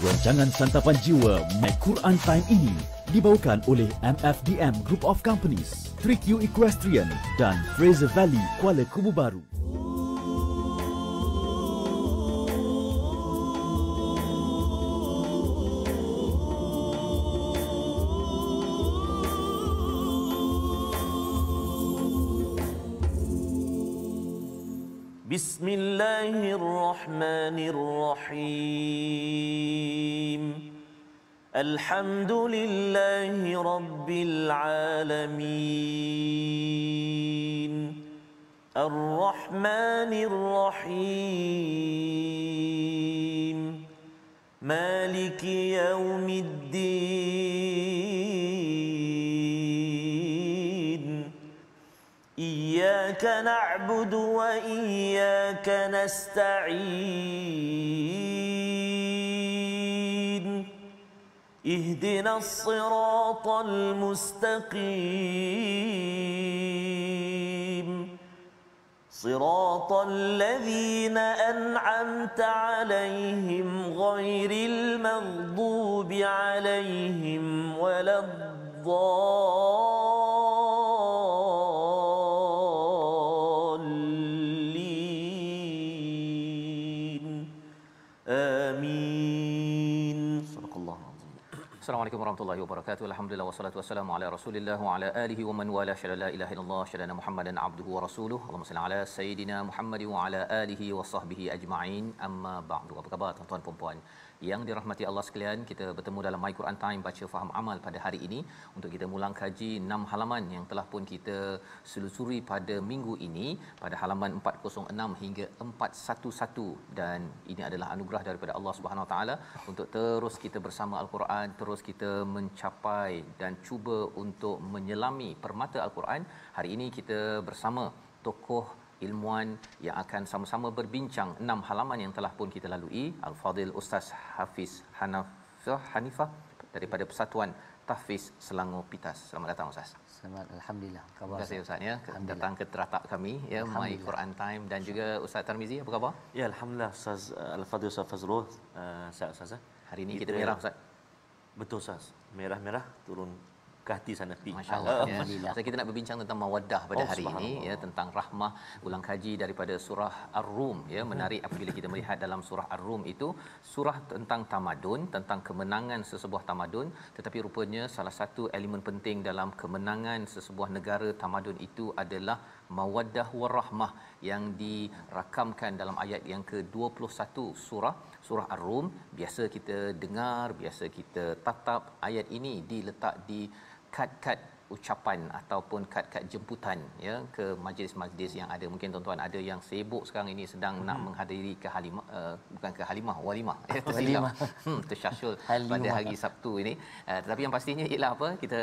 Rancangan Santapan Jiwa My Quran Time ini dibawakan oleh MFDM Group of Companies, 3Q Equestrian dan Fraser Valley Kuala Kubu Baru. Bismillahirrahmanirrahim. Alhamdulillahi Rabbil Alamin. Ar-Rahmanir-Rahim. Maliki Yawmiddin. Iyyaka na'budu wa iyyaka nasta'in. Ihdinas siratal mustaqim. Siratal ladzina an'amta 'alaihim ghairil maghdubi 'alaihim waladdallin. Amin. Sadaqallahu azim. Assalamualaikum warahmatullahi wabarakatuh. Alhamdulillah wassalatu wassalamu ala Rasulillah wa ala alihi wa man wala syada la ilaha illallah syadana Muhammadan abduhu wa rasuluh. Allahumma salli ala sayidina Muhammad wa ala alihi wa sahbihi ajma'in. Amma ba'du. Apa khabar tuan-tuan puan-puan yang dirahmati Allah sekalian? Kita bertemu dalam My Quran Time baca faham amal pada hari ini untuk kita mulang kaji 6 halaman yang telah pun kita selusuri pada minggu ini pada halaman 406 hingga 411, dan ini adalah anugerah daripada Allah Subhanahu Wa Taala untuk terus kita bersama Al-Quran, terus kita mencapai dan cuba untuk menyelami permata Al-Quran. Hari ini kita bersama tokoh ilmuan yang akan sama-sama berbincang 6 halaman yang telah pun kita lalui. Al-Fadil Ustaz Hafiz Hanifah daripada Persatuan Tahfiz Selangor Pitas. Selamat datang Ustaz. Selamat, alhamdulillah. Terima kasih Ustaz ya datang ke teratak kami ya My Quran Time, dan juga Ustaz Tarmizi, apa khabar? Ya, alhamdulillah Ustaz Al-Fadhil Ustaz Fazrul. Sihat Ustaz. Hari ini kita merah Ustaz. Betul Ustaz. Merah-merah turun ke hati sana pi. Masya-Allah. Ya. Kita nak berbincang tentang mawaddah pada hari ini ya, tentang rahmah, ulang kaji daripada surah Ar-Rum ya. Menarik apabila kita melihat dalam surah Ar-Rum itu surah tentang tamadun, tentang kemenangan sesebuah tamadun, tetapi rupanya salah satu elemen penting dalam kemenangan sesebuah negara tamadun itu adalah mawaddah warahmah yang dirakamkan dalam ayat yang ke-21 surah Ar-Rum. Biasa kita dengar, biasa kita tatap ayat ini diletak di kad-kad ucapan ataupun kad-kad jemputan ya ke majlis-majlis yang ada. Mungkin tuan-tuan ada yang sibuk sekarang ini sedang nak menghadiri ke halimah, bukan ke halimah, walimah ya, tersilap tersyasyul pada hari Sabtu ini. Tetapi yang pastinya ialah apa, kita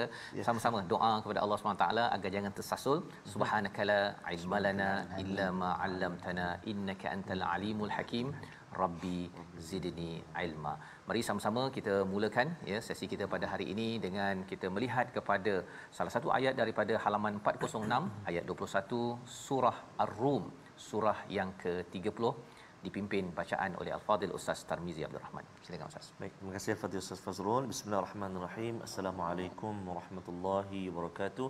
sama-sama doa kepada Allah SWT agar jangan tersasul. Subhanakala ilmalana illa ma 'allamtana innaka antal alimul hakim. Rabbi zidni ilma. Mari sama-sama kita mulakan ya sesi kita pada hari ini dengan kita melihat kepada salah satu ayat daripada halaman 406 ayat 21 surah Ar-Rum, surah yang ke-30, dipimpin bacaan oleh Al-Fadil Ustaz Tarmizi Abdul Rahman. Silakan Ustaz. Baik, terima kasih Al-Fadil Ustaz Fazrul. Bismillahirrahmanirrahim. Assalamualaikum warahmatullahi wabarakatuh.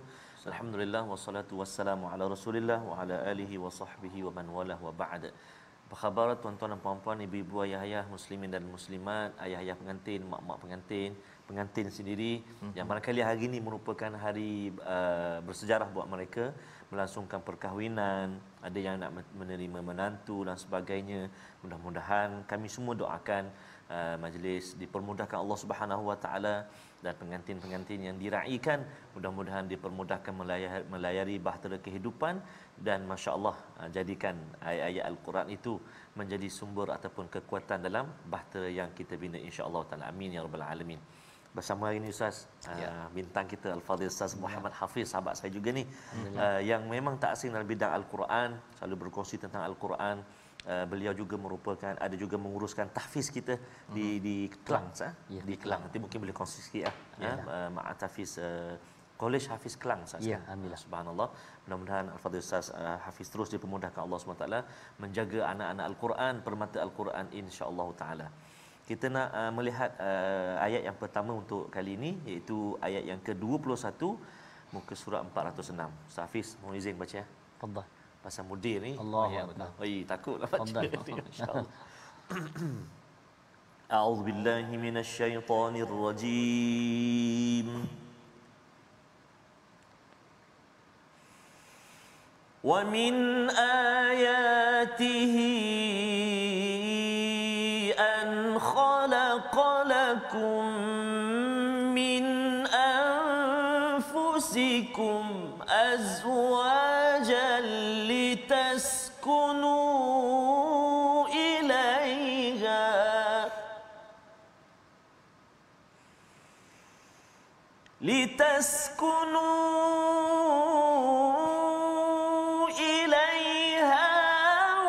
Alhamdulillah wassalatu wassalamu ala Rasulillah wa ala alihi wa sahbihi wa man walah wa ba'd. Apa khabar tuan-tuan dan puan-puan, ibu-ibu, ayah-ayah muslimin dan muslimat, ayah-ayah pengantin, mak-mak pengantin, pengantin sendiri yang barangkali hari ini merupakan hari bersejarah buat mereka, melangsungkan perkahwinan, ada yang nak menerima menantu dan sebagainya. Mudah-mudahan kami semua doakan majlis dipermudahkan Allah Subhanahu Wa Taala, dan pengantin-pengantin yang diraikan mudah-mudahan dipermudahkan melayari bahtera kehidupan, dan masya-Allah jadikan ayat-ayat Al-Quran itu menjadi sumber ataupun kekuatan dalam bahtera yang kita bina insya-Allah taala. Amin ya rabbal alamin. Bersama hari ini Ustaz bintang kita Al-Fadhil Ustaz Muhammad Hafiz, sahabat saya juga ni, yang memang tak asing dalam bidang Al-Quran, selalu berkongsi tentang Al-Quran. Beliau juga merupakan ada juga menguruskan tahfiz kita di Kelang di Kelang. Nanti mungkin boleh kongsi sikit Ma'at Tahfiz Kolej Hafiz Kelang Ustaz. Ya, alhamdulillah. Subhanallah. Mudah-mudahan Al-Fadhil Ustaz Hafiz terus dipermudahkan Allah SWT menjaga anak-anak Al-Quran, permata Al-Quran insya-Allah taala. Kita nak melihat ayat yang pertama untuk kali ini, iaitu ayat yang ke-21 muka surat 406. Ustaz Hafiz, mohon izin baca ya. Fadhal. Pasal mudir ni. Allah ya, Akbar. Takutlah baca. Fadhal. Insya-Allah. A'udzu billahi minasyaitonir rajim. Wa min ayatihi an khalaqa lakum min anfusikum azwajan litaskunu ilaiha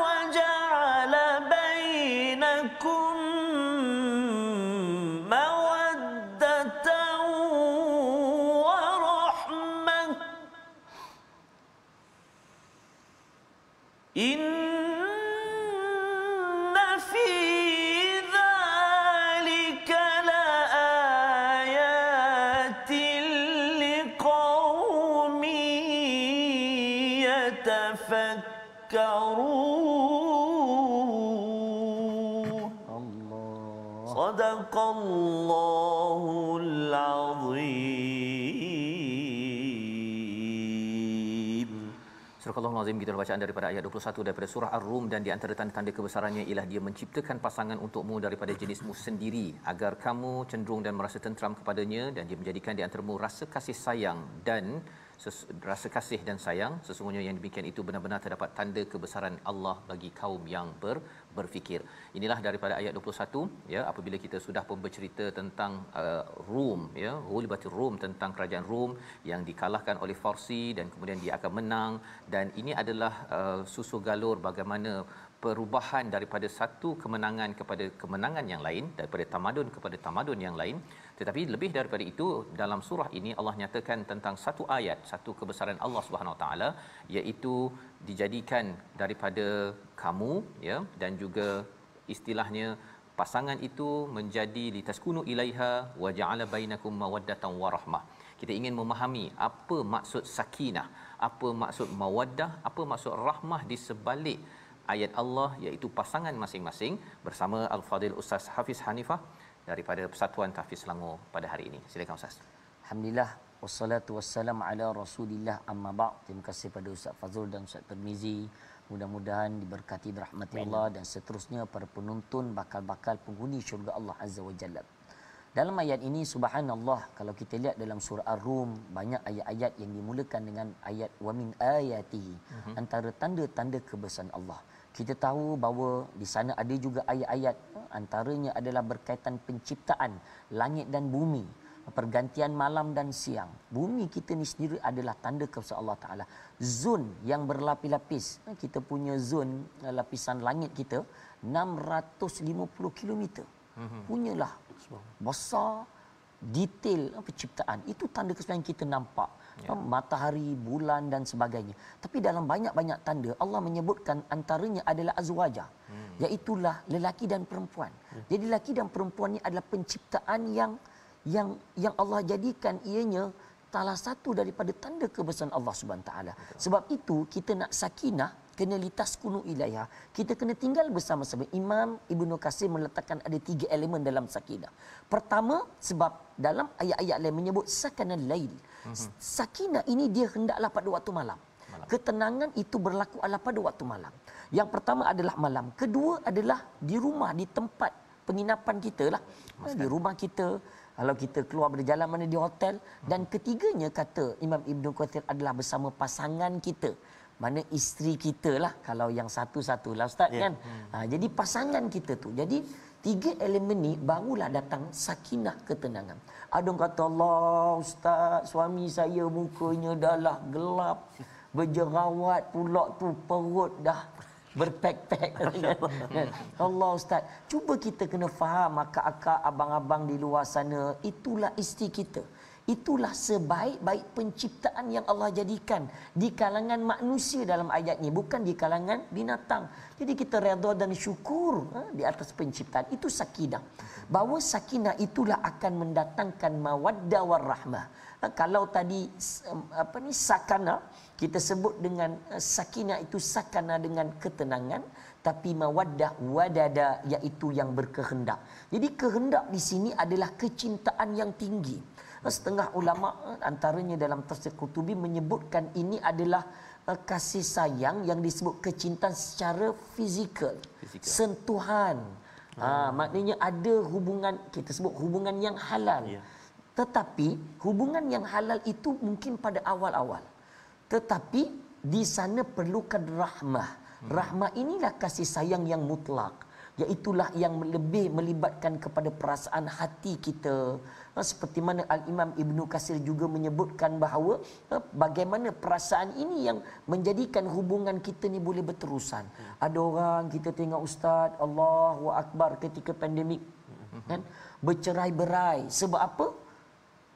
وجعل بينكم مودة ورحمة إن في ذلك لآيات لقوم يتفكرون. صدق الله العظيم. Surah Al-Azim, kita bacaan daripada ayat 21 daripada surah Ar-Rum. Dan di antara tanda-tanda kebesarannya ialah dia menciptakan pasangan untukmu daripada jenismu sendiri agar kamu cenderung dan merasa tenteram kepadanya, dan dia menjadikan di antaramu rasa kasih sayang dan rasa kasih dan sayang. Sesungguhnya yang demikian itu benar-benar terdapat tanda kebesaran Allah bagi kaum yang berfikir. Inilah daripada ayat 21 ya, apabila kita sudah pun bercerita tentang Rom ya, Ghulibatir Rum, tentang kerajaan Rom yang dikalahkan oleh Farsi dan kemudian dia akan menang. Dan ini adalah susu galur bagaimana perubahan daripada satu kemenangan kepada kemenangan yang lain, daripada tamadun kepada tamadun yang lain. Tetapi lebih daripada itu, dalam surah ini Allah nyatakan tentang satu ayat, satu kebesaran Allah Subhanahu Wa Taala, iaitu dijadikan daripada kamu ya, dan juga istilahnya pasangan itu menjadi litaskunu ilaiha wa ja'ala bainakum mawaddatan wa rahmah. Kita ingin memahami apa maksud sakinah, apa maksud mawaddah, apa maksud rahmah di sebalik ayat Allah, iaitu pasangan masing-masing, bersama Al-Fadil Ustaz Hafiz Hanifah daripada Persatuan Tahfiz Selangor pada hari ini. Silakan Ustaz. Alhamdulillah, wassalatu wassalamu ala Rasulillah, amma ba'd. Terima kasih pada Ustaz Fazrul dan Ustaz Tirmizi. Mudah-mudahan diberkati berahmati Allah dan seterusnya para penonton bakal-bakal penghuni syurga Allah Azza wa Jalla. Dalam ayat ini subhanallah, kalau kita lihat dalam surah Ar-Rum, banyak ayat-ayat yang dimulakan dengan ayat wa min ayatihi, antara tanda-tanda kebesaran Allah. Kita tahu bahawa di sana ada juga ayat-ayat, antaranya adalah berkaitan penciptaan langit dan bumi, pergantian malam dan siang. Bumi kita ni sendiri adalah tanda kebesaran Allah Ta'ala. Zon yang berlapis-lapis, kita punya zon lapisan langit kita 650 kilometer. Punyalah besar, detail penciptaan. Itu tanda kebesaran kita nampak. Matahari, bulan dan sebagainya. Tapi dalam banyak-banyak tanda Allah menyebutkan antaranya adalah azwajah, iaitulah lelaki dan perempuan. Jadi lelaki dan perempuan ini adalah penciptaan yang Allah jadikan ianya salah satu daripada tanda kebesaran Allah Subhanahu taala. Sebab itu kita nak sakinah, kena litaskunu ilaiha. Kita kena tinggal bersama-sama. Imam Ibnu Katsir meletakkan ada 3 elemen dalam sakinah. Pertama, sebab dalam ayat-ayat lain menyebut sakanal lail. Sakinah ini dia hendaklah pada waktu malam. Ketenangan itu berlaku adalah pada waktu malam. Yang pertama adalah malam. Kedua adalah di rumah, di tempat penginapan kita lah. Di rumah kita, kalau kita keluar berjalan mana di hotel. Dan ketiganya kata Imam Ibnu Katsir adalah bersama pasangan kita. Mana isteri kita lah, kalau yang satu-satu lah Ustaz kan. Jadi pasangan kita tu. Jadi 3 elemen ni barulah datang sakinah, ketenangan. Ada orang kata, Allah Ustaz, suami saya mukanya dah lah gelap, berjerawat pula tu, perut dah berpek-pek. Allah Ustaz, cuba kita kena faham akak-akak, abang-abang di luar sana, itulah isteri kita. itulah sebaik-baik penciptaan yang Allah jadikan di kalangan manusia dalam ayat ni, bukan di kalangan binatang. Jadi kita redha dan syukur di atas penciptaan itu sakinah. Bahawa sakinah itulah akan mendatangkan mawaddah warahmah. Kalau tadi sakana, kita sebut dengan sakinah itu sakana dengan ketenangan, tapi mawaddah wadada iaitu yang berkehendak. Jadi kehendak di sini adalah kecintaan yang tinggi. Setengah ulama antaranya dalam tafsir Qurtubi menyebutkan ini adalah kasih sayang yang disebut kecintaan secara fizikal. Sentuhan. Maknanya ada hubungan, kita sebut hubungan yang halal. Tetapi hubungan yang halal itu mungkin pada awal-awal. Tetapi di sana perlukan rahmah. Rahmah inilah kasih sayang yang mutlak. Iaitulah yang lebih melibatkan kepada perasaan hati kita. Seperti mana Al-Imam Ibnu Katsir juga menyebutkan bahawa bagaimana perasaan ini yang menjadikan hubungan kita ni boleh berterusan. Ada orang kita tengok ustaz, Allahu Akbar ketika pandemik, kan, bercerai-berai. Sebab apa?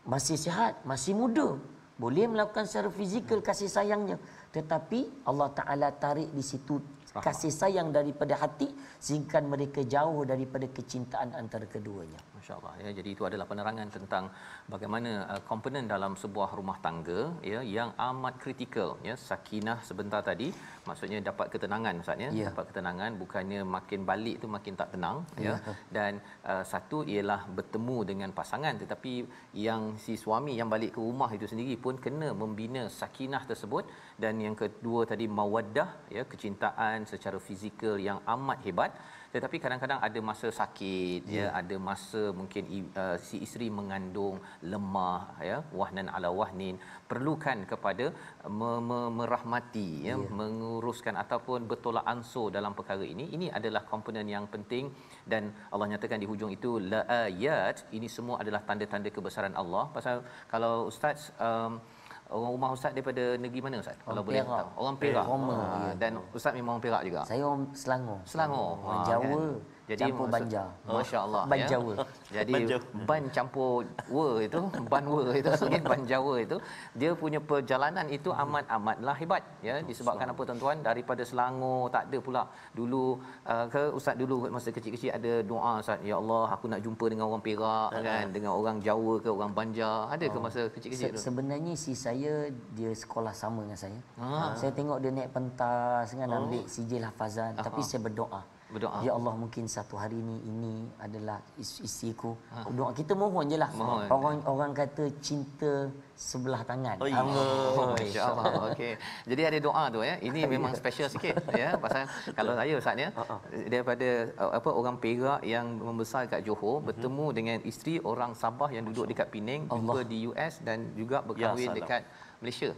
Masih sihat, masih muda, boleh melakukan secara fizikal kasih sayangnya, tetapi Allah Ta'ala tarik di situ kasih sayang daripada hati sehingga mereka jauh daripada kecintaan antara keduanya. Masya-Allah ya. Jadi itu adalah penerangan tentang bagaimana komponen dalam sebuah rumah tangga ya yang amat kritikal ya. Sakinah sebentar tadi maksudnya dapat ketenangan Ustaz ya. Dapat ketenangan, bukannya makin balik tu makin tak tenang ya. Dan satu ialah bertemu dengan pasangan, tetapi yang si suami yang balik ke rumah itu sendiri pun kena membina sakinah tersebut. Dan yang kedua tadi mawaddah ya, kecintaan secara fizikal yang amat hebat. Tetapi kadang-kadang ada masa sakit ya, ada masa mungkin si isteri mengandung, lemah ya, wahnan ala wahnin, perlukan kepada merahmati ya, menguruskan ataupun bertolak ansur dalam perkara ini. Ini adalah komponen yang penting dan Allah nyatakan di hujung itu la ayat, ini semua adalah tanda-tanda kebesaran Allah. Pasal kalau ustaz orang rumah ustaz daripada negeri mana ustaz? Kalau boleh tahu. Orang Perak. Dan ustaz memang orang Perak juga. Saya orang Selangor. Selangor. Jawa. Kan? Jadi campur Banjar. Masya-Allah Ban ya. Jawa. Jadi ban campur wa itu, ban wa itu sebagai ban Jawa itu, dia punya perjalanan itu amat-amatlah hebat ya. Disebabkan apa tuan-tuan? Daripada Selangor tak ada pula dulu ke ustaz dulu masa kecil-kecil ada doa ustaz, ya Allah aku nak jumpa dengan orang Perak kan, dengan orang Jawa ke orang Banjar. Ada ke masa kecil-kecil tu? Sebenarnya si saya dia sekolah sama dengan saya. Saya tengok dia naik pentas kan, ambil sijil hafazan, tapi saya berdoa. Ya Allah, mungkin satu hari ini adalah isiku. Doa kita mohon je lah. Orang kata cinta sebelah tangan. Masya-Allah. Okey. Jadi ada doa tu ya. Ini memang special sikit ya. Pasal kalau saya ustaz ya, daripada orang Perak yang membesar kat Johor bertemu dengan isteri orang Sabah yang duduk dekat Penang, jumpa di US dan juga berkahwin dekat Malaysia.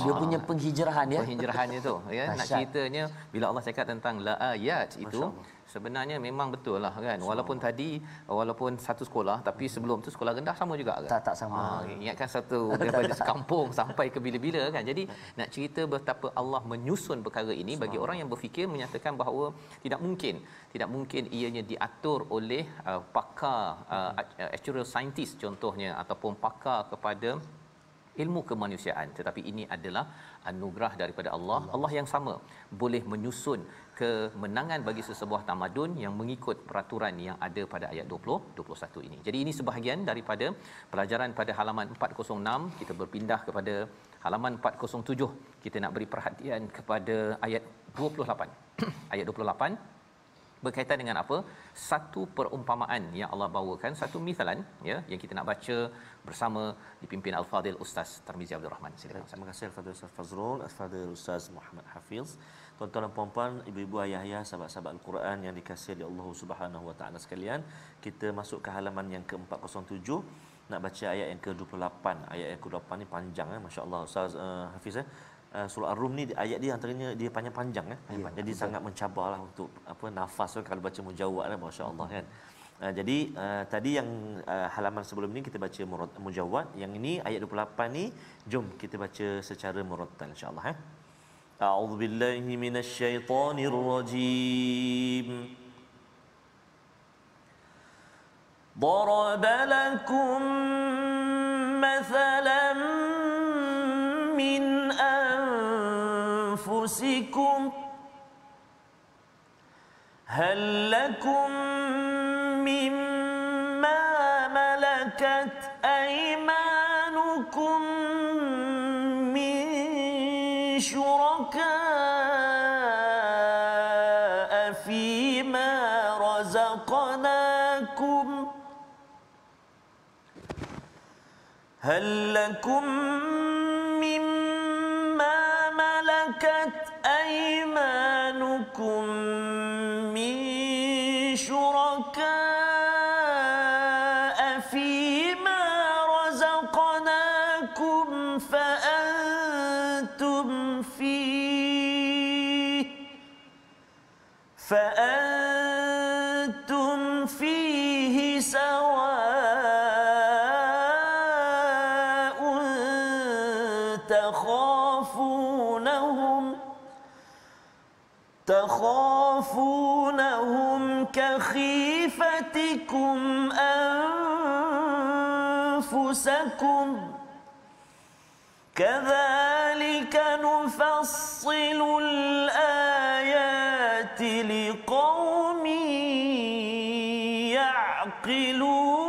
Dia punya penghijrahan ya. Penghijrahannya tu ya. Nak ceritanya bila Allah cakap tentang la ayat itu sebenarnya memang betul lah kan. Walaupun satu sekolah tapi sebelum tu sekolah rendah sama juga kan? Tak sama. Ingatkan satu daripada sekampung sampai ke bila-bila kan. Jadi nak cerita betapa Allah menyusun perkara ini bagi orang yang berfikir menyatakan bahawa tidak mungkin ianya diatur oleh pakar actuarial scientist contohnya ataupun pakar kepada ilmu kemanusiaan, tetapi ini adalah anugerah daripada Allah. Allah yang sama boleh menyusun kemenangan bagi sesebuah tamadun yang mengikut peraturan yang ada pada ayat 20-21 ini. Jadi ini sebahagian daripada pelajaran pada halaman 406. Kita berpindah kepada halaman 407. Kita nak beri perhatian kepada ayat 28. Ayat 28 berkaitan dengan apa? Satu perumpamaan yang Allah bawakan, satu misalan ya yang kita nak baca bersama dipimpin Al-Fadil Ustaz Tarmizi Abdul Rahman. Silakan. Terima kasih Al-Fadil Ustaz Fazrul, Al-Fadil Ustaz Muhammad Hafiz. Tuan-tuan dan puan-puan, ibu-ibu, ayah-ayah, sahabat-sahabat Al-Quran yang dikasihi oleh Allah Subhanahu Wa Taala sekalian, kita masuk ke halaman yang ke-407 nak baca ayat yang ke-28. Ayat yang ke-28 ni panjang masya-Allah Ustaz Hafiz surah Ar-Rum ni ayat dia antaranya dia panjang jadi sangat mencabarlah untuk nafas kalau baca mujawwad masya-Allah kan. Jadi tadi yang halaman sebelum ni kita baca mujawwad, yang ini ayat 28 ni jom kita baca secara murattal insya-Allah A'udzubillahi minasyaitonirrajim. ضرب لكم مثلا هل لكم مما ملكت أيمانكم من شركاء فيما رزقناكم هل لكم مما ملكت أيمانكم من شركاء فيما رزقناكم فأنتم فيه سواء تخافونهم كخيفتكم أنفسكم كذلك نفصل الآيات لقوم يعقلون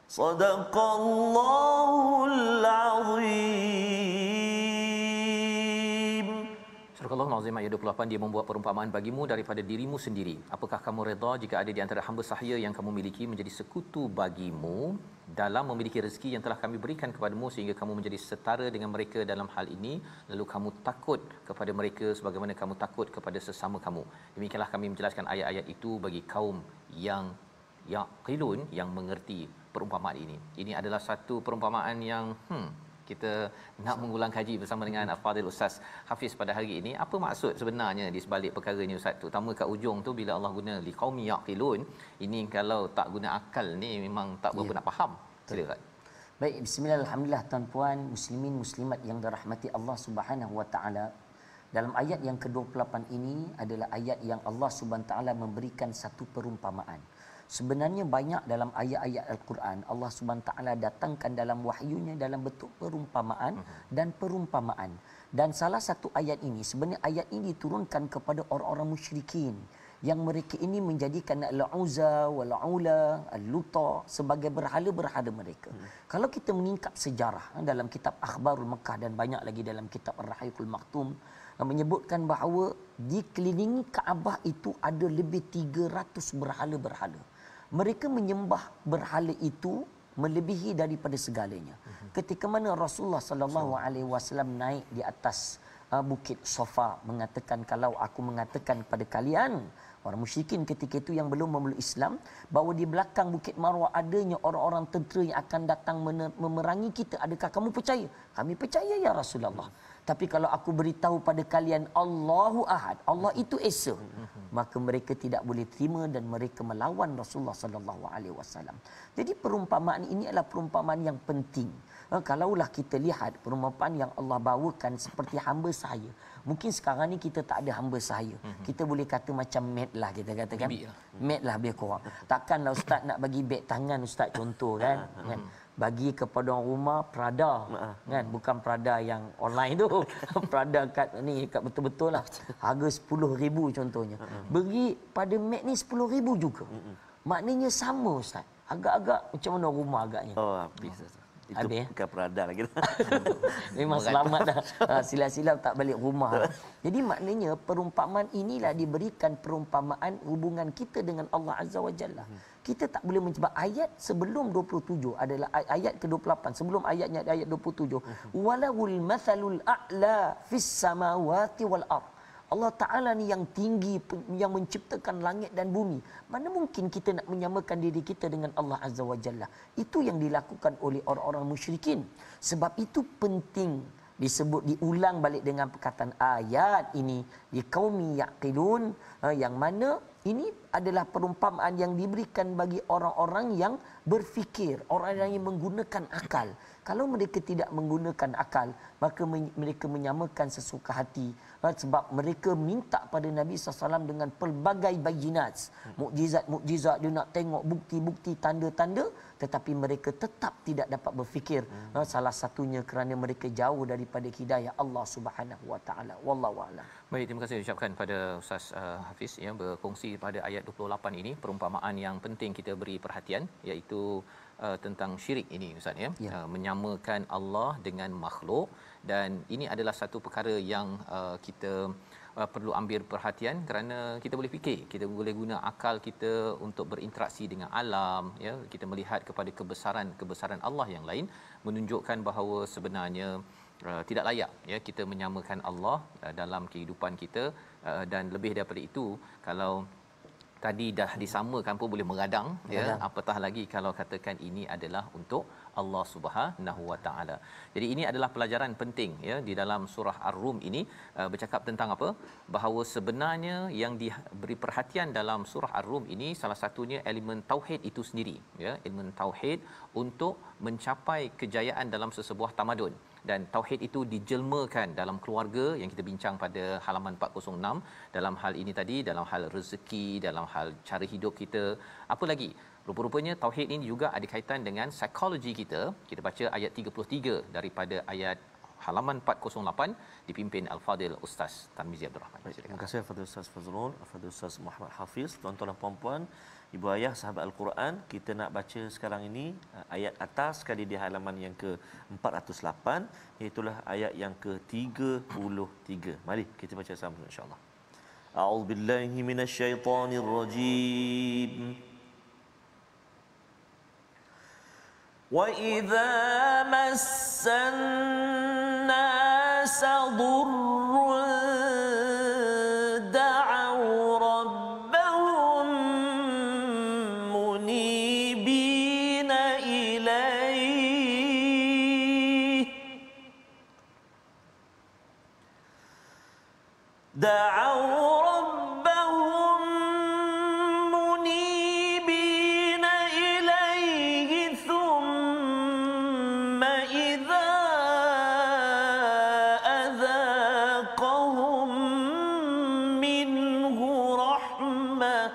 صدق الله العظيم. Surah Al-Azim ayat 28, dia membuat perumpamaan bagimu daripada dirimu sendiri. Apakah kamu redha jika ada di antara hamba sahaya yang kamu miliki menjadi sekutu bagimu dalam memiliki rezeki yang telah kami berikan kepadamu sehingga kamu menjadi setara dengan mereka dalam hal ini, lalu kamu takut kepada mereka sebagaimana kamu takut kepada sesama kamu. Demikianlah kami menjelaskan ayat-ayat itu bagi kaum yang yaqilun, yang mengerti perumpamaan ini. Ini adalah satu perumpamaan yang kita nak mengulang kaji bersama dengan Al-Fadhil Ustaz Hafiz pada hari ini. Apa maksud sebenarnya di sebalik perkara ini Ustaz? Terutama kat ujung tu bila Allah guna liqaumi yaqilun, ini kalau tak guna akal ni memang tak berapa nak faham. Silakan. Baik, bismillah, alhamdulillah tuan-puan muslimin muslimat yang dirahmati Allah Subhanahu wa taala. Dalam ayat yang ke-28 ini adalah ayat yang Allah Subhanahu wa taala memberikan satu perumpamaan. Sebenarnya banyak dalam ayat-ayat Al-Quran Allah Subhanahu taala datangkan dalam wahyunya dalam bentuk perumpamaan dan perumpamaan. Dan salah satu ayat ini, sebenarnya ayat ini diturunkan kepada orang-orang musyrikin yang mereka ini menjadikan Al-Uzza wal-Ula, Al-Luta sebagai berhala-berhala mereka. Kalau kita meningkap sejarah dalam kitab Akhbarul Makkah dan banyak lagi dalam kitab Ar-Rahiqul Maktum menyebutkan bahawa dikelilingi Kaabah itu ada lebih 300 berhala-berhala. Mereka menyembah berhala itu melebihi daripada segalanya. Ketika mana Rasulullah sallallahu alaihi wasallam naik di atas bukit Safa mengatakan, kalau aku mengatakan kepada kalian orang musyrikin ketika itu yang belum memeluk Islam bahawa di belakang Bukit Marwah adanya orang-orang tentera yang akan datang memerangi kita, adakah kamu percaya? Kami percaya ya Rasulullah. Tapi kalau aku beritahu pada kalian Allahu Ahad, Allah itu Esa, maka mereka tidak boleh terima dan mereka melawan Rasulullah sallallahu alaihi wasallam. Jadi perumpamaan ini adalah perumpamaan yang penting. Kalaulah kita lihat perumpamaan yang Allah bawakan seperti hamba sahaya. Mungkin sekarang ni kita tak ada hamba sahaya. Kita boleh kata macam mat lah, kita katakan. Mat lah lebih kurang. Takkanlah ustaz nak bagi beg tangan ustaz contoh kan. Bagi kepada orang rumah Prada kan, bukan Prada yang online tu. Prada kat ni kat betul-betul lah. Harga 10,000 contohnya. Beri pada mat ni 10,000 juga. Maknanya sama ustaz. Agak-agak macam mana rumah agaknya. Oh, habis. Itu Habis, bukan Prada lagi. Memang selamat dah. Silap-silap tak balik rumah. Jadi maknanya perumpamaan inilah diberikan perumpamaan hubungan kita dengan Allah Azza wa Jalla. Kita tak boleh menyebab ayat sebelum 27 adalah ayat ke-28. Sebelum ayatnya ayat 27. Walahul mathalul a'la fis samawati wal ardh. Allah Ta'ala ni yang tinggi, yang menciptakan langit dan bumi. Mana mungkin kita nak menyamakan diri kita dengan Allah Azza wa Jalla. Itu yang dilakukan oleh orang-orang musyrikin. Sebab itu penting disebut, diulang balik dengan perkataan ayat ini di qaumi yaqilun, yang mana Ini adalah perumpamaan yang diberikan bagi orang-orang yang berfikir, orang-orang yang menggunakan akal. Kalau mereka tidak menggunakan akal, maka mereka menyamakan sesuka hati. Sebab mereka minta pada Nabi SAW dengan pelbagai bayinat, mukjizat-mukjizat, dia nak tengok bukti-bukti, tanda-tanda, tetapi mereka tetap tidak dapat berfikir. Salah satunya kerana mereka jauh daripada hidayah Allah Subhanahu Wa Taala. Wallahu a'lam. Baik, terima kasih ucapkan pada Ustaz Hafiz yang berkongsi pada ayat 28 ini, perumpamaan yang penting kita beri perhatian, iaitu tentang syirik ini Ustaz ya. Menyamakan Allah dengan makhluk, dan ini adalah satu perkara yang kita perlu ambil perhatian, kerana kita boleh fikir, kita boleh guna akal kita untuk berinteraksi dengan alam ya, kita melihat kepada kebesaran Allah yang lain, menunjukkan bahawa sebenarnya tidak layak ya kita menyamakan Allah dalam kehidupan kita, dan lebih daripada itu, kalau tadi dah disamakan pun boleh meradang ya, apatah lagi kalau katakan ini adalah untuk Allah Subhanahu Wa Taala. Jadi ini adalah pelajaran penting ya di dalam surah Ar-Rum ini, bercakap tentang apa? Bahawa sebenarnya yang diberi perhatian dalam surah Ar-Rum ini salah satunya elemen tauhid itu sendiri ya, elemen tauhid untuk mencapai kejayaan dalam sesebuah tamadun. Dan tauhid itu dijelmakan dalam keluarga yang kita bincang pada halaman 406, dalam hal ini tadi, dalam hal rezeki, dalam hal cara hidup kita. Apa lagi? Rupa-rupanya tauhid ini juga ada kaitan dengan psikologi kita. Kita baca ayat 33 daripada ayat halaman 408 dipimpin Al-Fadil Ustaz Tarmizi Abdul Rahman. Terima kasih Al-Fadil Ustaz Fazrul, Al-Fadil Ustaz Muhammad Hafiz. Tuan-tuan dan puan-puan, ibu ayah sahabat Al-Quran, kita nak baca sekarang ini ayat atas sekali di halaman yang ke-408, iaitu ayat yang ke-33. Mari kita baca sama insya-Allah. A'udzubillahi minasyaitonirrajim. وَإِذَا مَسَّ النَّاسَ ضُرٌّ دَعَوْا رَبَّهُم مُنِيبِينَ إِلَيْهِ ثُمَّ إِذَا أَذَاقَهُم مِّنْهُ رَحْمَةً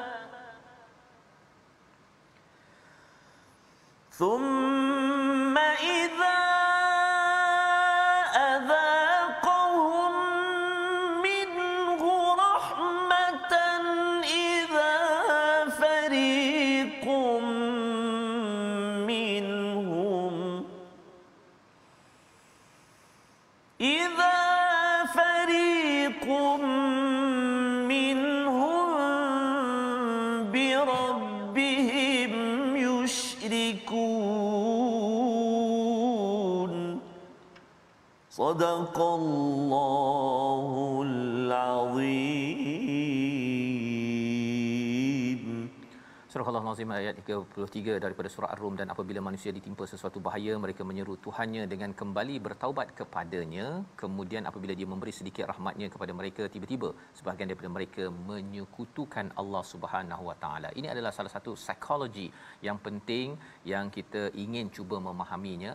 إِذَا فَرِيقٌ منهم بربهم يشركون. صدق الله العظيم. Surah Al-Azim ayat 33 daripada surah Ar-Rum. Dan apabila manusia ditimpa sesuatu bahaya, mereka menyeru Tuhannya dengan kembali bertaubat kepadanya. Kemudian apabila dia memberi sedikit rahmatnya kepada mereka, tiba-tiba sebahagian daripada mereka menyekutukan Allah Subhanahu Wa Taala. Ini adalah salah satu psikologi yang penting yang kita ingin cuba memahaminya,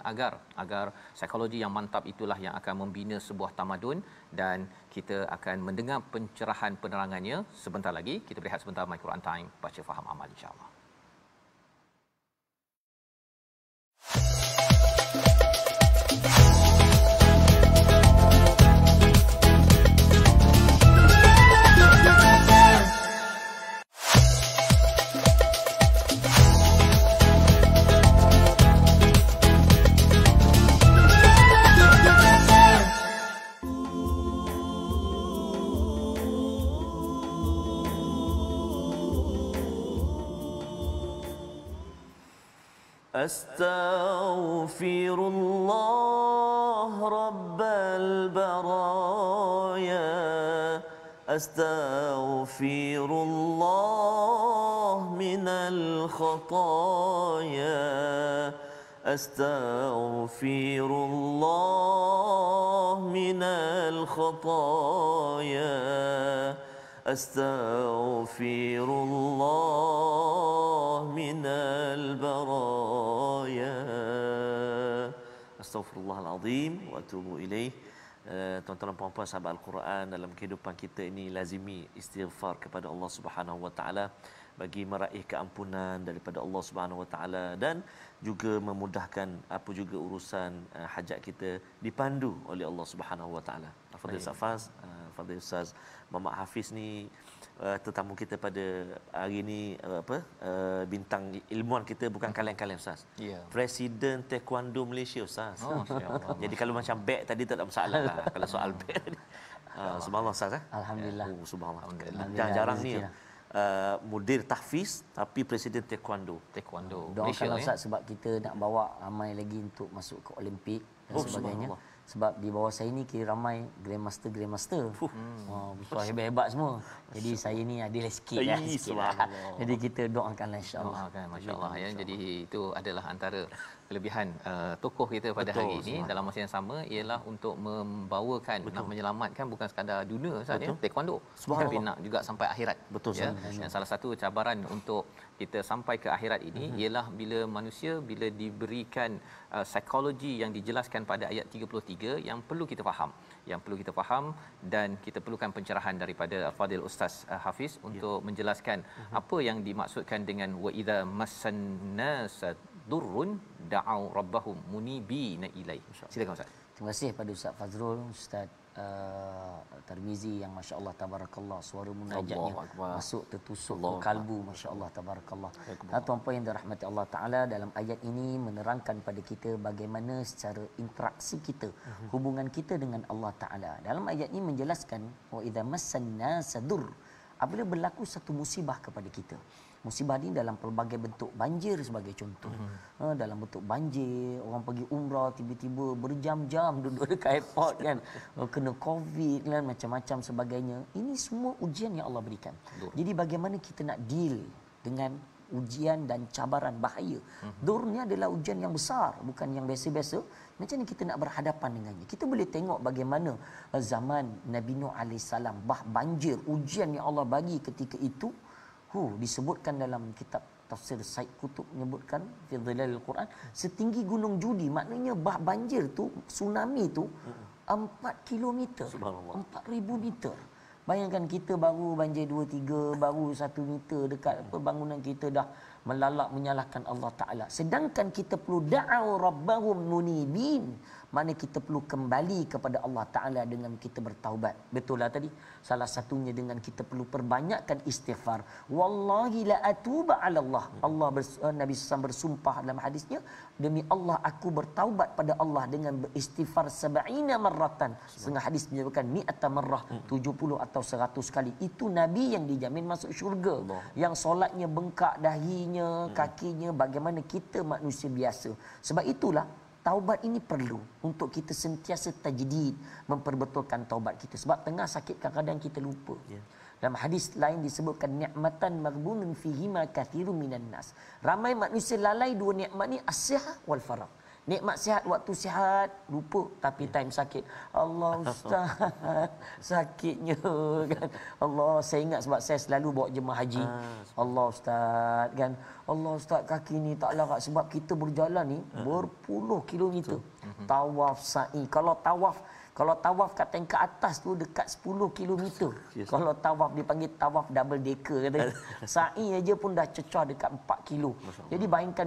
agar psikologi yang mantap itulah yang akan membina sebuah tamadun, dan kita akan mendengar pencerahan penerangannya sebentar lagi. Kita berehat sebentar, My Quran Time, baca faham amal insya-Allah. أستغفر الله رب البرايا أستغفر الله من الخطايا أستغفر الله من الخطايا astaghfirullah minal baraya. Astaghfirullahalazim wa atubu ilaih. Tuan-tuan dan puan-puan sahabat Al-Quran, dalam kehidupan kita ini lazimi istighfar kepada Allah Subhanahu Wa Taala bagi meraih keampunan daripada Allah Subhanahu Wa Taala dan juga memudahkan apa juga urusan hajat kita dipandu oleh Allah Subhanahu Wa Taala. Fadil Safaz, Fadil Ustaz Muhammad Hafiz ni tetamu kita pada hari ni bintang ilmuwan kita bukan kaleng-kaleng Ustaz. Ya. Presiden Taekwondo Malaysia Ustaz. Oh, insya-Allah. Jadi kalau macam beg tadi tak ada masalah lah. Kalau soal beg tadi. Subhanallah Ustaz Alhamdulillah. Subhanallah. Alhamdulillah. Jarang ni mudir tahfiz tapi presiden taekwondo Doakanlah Malaysia, Ustaz sebab kita nak bawa ramai lagi untuk masuk ke Olimpik dan sebagainya. Sebab di bawah saya ni kira ramai grandmaster. Besar hebat-hebat semua. Jadi saya ni adil sikit lah. Jadi kita doakanlah insya-Allah. Doakan masya-Allah ya. Jadi itu adalah antara kelebihan tokoh kita pada hari ini dalam masa yang sama ialah untuk membawakan nak menyelamatkan bukan sekadar dunia Ustaz ya, taekwondo tapi nak juga sampai akhirat. Betul ya. Dan salah satu cabaran untuk kita sampai ke akhirat ini ialah bila manusia bila diberikan psikologi yang dijelaskan pada ayat 33 yang perlu kita faham dan kita perlukan pencerahan daripada Fadil Ustaz Hafiz untuk menjelaskan apa yang dimaksudkan dengan wa idza massannas durrun da'au rabbahum munibina ilaih. Silakan Ustaz. Terima kasih pada Ustaz Fazrul, Ustaz Tarmizi yang masya-Allah tabarakallah suara munajatnya masuk tertusuk ke kalbu masya-Allah tabarakallah. Dan tuan-puan yang dirahmati Allah Taala, dalam ayat ini menerangkan pada kita bagaimana secara interaksi kita, hubungan kita dengan Allah Taala. Dalam ayat ini menjelaskan wa idza massanna sadur, apabila berlaku satu musibah kepada kita. Musibah ni dalam pelbagai bentuk, banjir sebagai contoh. Dalam bentuk banjir, orang pergi umrah tiba-tiba berjam-jam duduk dekat airport kan. Kena COVID kan, macam-macam sebagainya. Ini semua ujian yang Allah berikan. Jadi bagaimana kita nak deal dengan ujian dan cabaran bahaya. Dur ni adalah ujian yang besar, bukan yang biasa-biasa. Macam ni kita nak berhadapan dengannya. Kita boleh tengok bagaimana zaman Nabi Nuh AS, banjir, ujian yang Allah bagi ketika itu. Disebutkan dalam kitab tafsir Said Qutb menyebutkan fi dhilalil Quran setinggi gunung Judi, maknanya banjir tu, tsunami tu 4 kilometer, 4,000 meter. Bayangkan kita baru banjir 2-3, baru 1 meter dekat bangunan kita dah melalak menyalahkan Allah Taala. Sedangkan kita perlu da'au rabbahum munibin, mana kita perlu kembali kepada Allah Taala dengan kita bertaubat. Betul lah tadi. Salah satunya dengan kita perlu perbanyakkan istighfar. Wallahi la atuba 'ala Allah. Nabi SAW bersumpah dalam hadisnya, demi Allah aku bertaubat pada Allah dengan beristighfar 70 marratan. Setengah hadis menyebutkan mi'ata marrah, 70 atau 100 kali. Itu Nabi yang dijamin masuk syurga. Yang solatnya bengkak dahinya, kakinya, bagaimana kita manusia biasa. Sebab itulah taubat ini perlu untuk kita sentiasa tajdid, memperbetulkan taubat kita. Sebab tengah sakit kadang-kadang kita lupa. Dalam hadis lain disebutkan ni'matan maghbunun fihima katsirun minan nas. Ramai manusia lalai dua nikmat ni, as-sihat wal faragh. Nikmat sihat waktu sihat lupa, tapi time sakit Allah ustaz sakitnya kan. Allah, saya ingat sebab saya selalu bawa jemaah haji. Allah ustaz kan. Allah ustaz kaki ni tak larat sebab kita berjalan ni berpuluh kilometer. Tawaf sa'i. Kalau tawaf kat tingkat atas tu dekat 10 kilometer. Kalau tawaf dipanggil tawaf double decker kata. Sa'i aja pun dah cecah dekat 4 kilo. Jadi bayangkan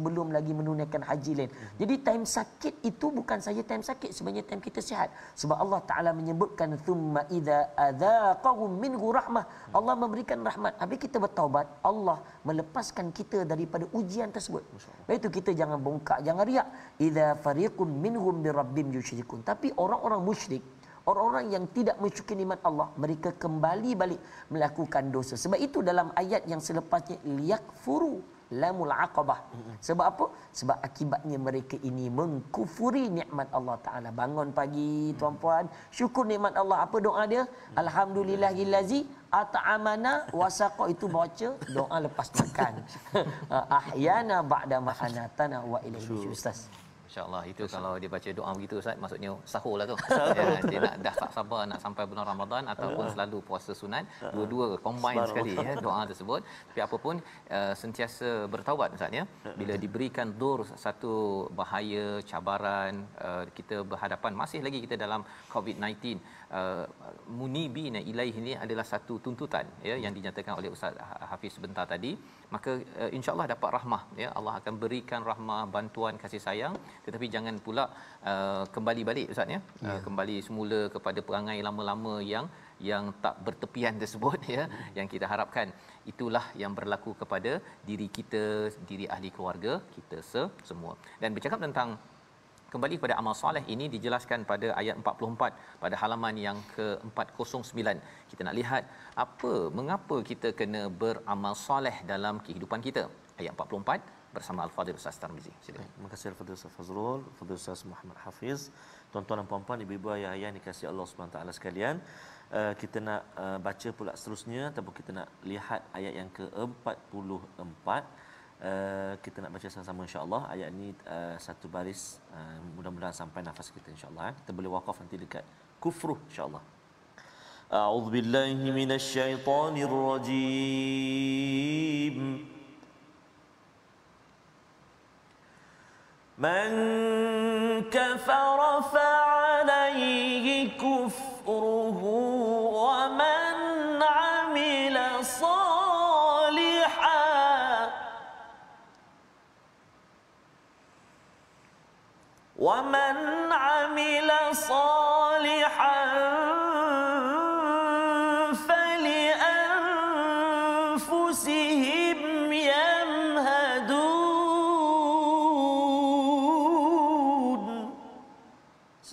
belum lagi menunaikan haji lain. Jadi time sakit itu bukan saja time sakit, sebenarnya time kita sihat. Sebab Allah Taala menyebutkan thumma idza adzaqahum minhu rahmah. Allah memberikan rahmat. Habis kita bertaubat, Allah melepaskan kita daripada ujian tersebut. Sebab itu kita jangan bongkak, jangan riak. Idza fariqum minhum bi rabbim yusyrikun. Tapi orang musyrik, orang-orang yang tidak mensyukuri nikmat Allah, mereka kembali balik melakukan dosa. Sebab itu dalam ayat yang selepasnya liyakfuru lamul aqabah. Sebab apa? Sebab akibatnya mereka ini mengkufuri nikmat Allah Taala. Bangun pagi tuan-puan, syukur nikmat Allah. Apa doa dia? Alhamdulillahillazi at'amana wasaqa. Itu baca doa lepas makan. Ahyana ba'da ma anatana wa ilaihi Ustaz. Masya-Allah, itu kalau dia baca doa begitu Ustaz, maksudnya sahurlah tu. Ya, dia nak dah tak sabar nak sampai bulan Ramadan ataupun selalu puasa sunat, dua-dua combine sekali ya doa tersebut. Tapi apa pun sentiasa bertaubat Ustaz ya. Bila diberikan dur, satu bahaya, cabaran, kita berhadapan, masih lagi kita dalam COVID-19, munibina ilaihi ini adalah satu tuntutan ya yang dinyatakan oleh Ustaz Hafiz sebentar tadi. Maka insya-Allah dapat rahmah ya, Allah akan berikan rahmah, bantuan, kasih sayang, tetapi jangan pula kembali balik Ustaz ya, kembali semula kepada perangai lama-lama yang tak bertepian tersebut ya, yang kita harapkan itulah yang berlaku kepada diri kita, diri ahli keluarga kita semua. Dan bercakap tentang kembali kepada amal soleh ini dijelaskan pada ayat 44 pada halaman yang ke-409. Kita nak lihat mengapa kita kena beramal soleh dalam kehidupan kita. Ayat 44 bersama Al-Fadhil Ustaz Tarmizi. Silakan. Terima kasih Al-Fadhil Ustaz Fazrul, Al-Fadhil Ustaz Muhammad Hafiz. Tuan-tuan dan puan-puan, ibu-ibu, ayah-ayah yang dikasihi Allah Subhanahu taala sekalian, kita nak baca pula seterusnya ataupun kita nak lihat ayat yang ke-44. Kita nak baca sama-sama insya-Allah. Ayat ini satu baris, mudah-mudahan sampai nafas kita insya-Allah. Kita boleh waqaf nanti dekat kufruh insya-Allah. A'udzu billahi minasyaitonir rajim. Man kafara fa'alayhi kufruhu wa man 'amila salihan wa man 'amila salihan falianfusihim yamhadun.